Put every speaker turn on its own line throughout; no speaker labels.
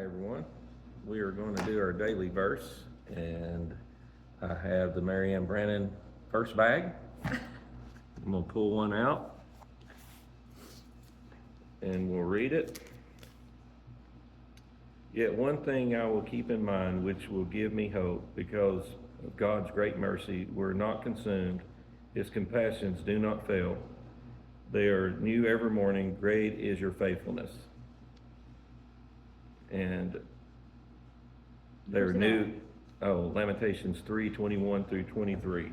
everyone. We are going to do our daily verse, and I have the Marianne Brannon first bag. I'm going to pull one out, and we'll read it. Yet one thing I will keep in mind, which will give me hope, because of God's great mercy, we're not consumed. His compassions do not fail. They are new every morning. Great is your faithfulness. And they're new. Oh, Lamentations 3:21 through 23.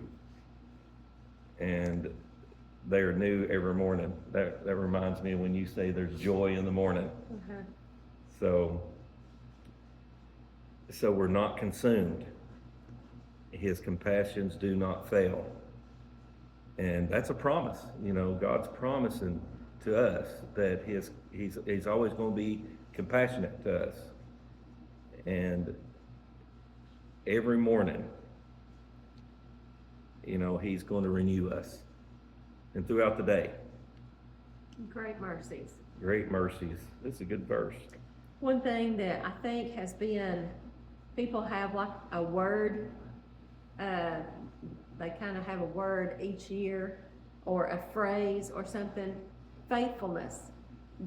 And they are new every morning. That reminds me of when you say there's joy in the morning. Mm-hmm. So we're not consumed. His compassions do not fail. And that's a promise. You know, God's promising to us that he's always going to be compassionate to us. And every morning, you know, he's going to renew us. And throughout the day.
Great mercies.
Great mercies. This is a good verse.
One thing that I think has been, people have like a word, they kind of have a word each year or a phrase or something. Faithfulness.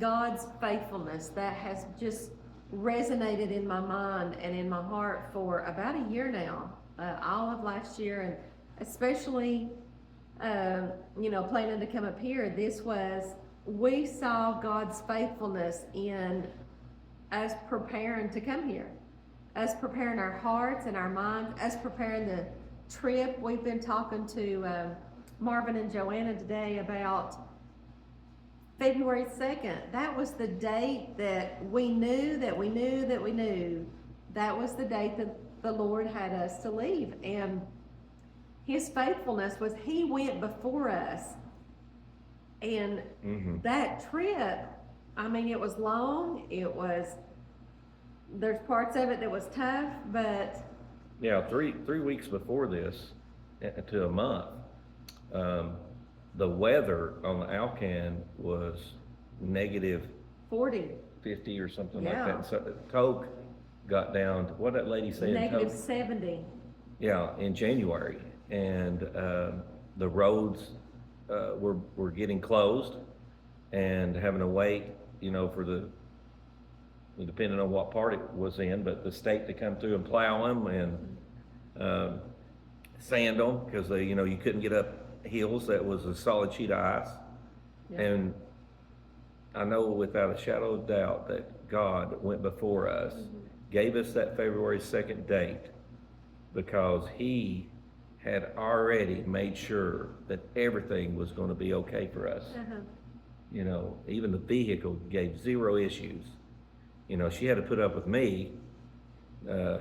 God's faithfulness. That has just resonated in my mind and in my heart for about a year now. All of last year, and especially planning to come up here, we saw God's faithfulness in us preparing to come here, us preparing our hearts and our minds, us preparing the trip. We've been talking to Marvin and Joanna today about February 2nd. That was the date that we knew that we knew that we knew. That was the date that the Lord had us to leave. And His faithfulness was He went before us. And that trip, I mean, it was long. There's parts of it that was tough, but.
Yeah, three weeks before this, to a month, the weather on the Alcan was negative
40,
50 or something like that. And so Toke got down to, what that lady said?
Negative 70.
Yeah, in January. And the roads were getting closed and having to wait, for depending on what part it was in, but the state to come through and plow them and sand them, because you couldn't get up hills that was a solid sheet of ice. Yeah. And I know without a shadow of doubt that God went before us, gave us that February 2nd date, because He had already made sure that everything was going to be okay for us. Even the vehicle gave zero issues. She had to put up with me for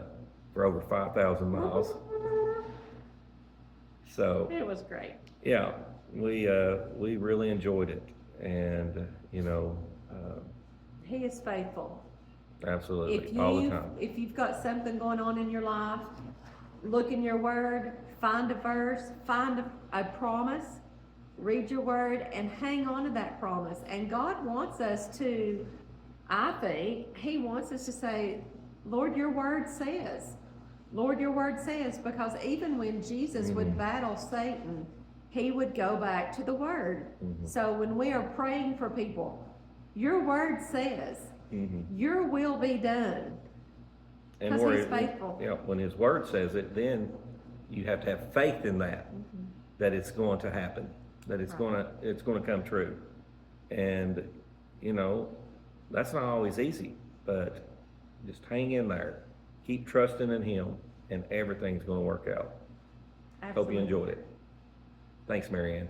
over 5,000 miles. So
it was great.
Yeah, we really enjoyed it, and
He is faithful.
Absolutely, all the time.
If you've got something going on in your life, look in your word, find a verse, find a promise, read your word, and hang on to that promise. And God wants us to, I think, He wants us to say, Lord, your word says. Lord, your word says, because even when Jesus would battle Satan, He would go back to the word. So when we are praying for people, your word says, your will be done. Because He's faithful.
Yeah, when His word says it, then you have to have faith in that, that it's going to happen, that it's going to come true. And, that's not always easy, but just hang in there. Keep trusting in Him, and everything's going to work out.
Absolutely.
Hope you enjoyed it. Thanks, Marianne.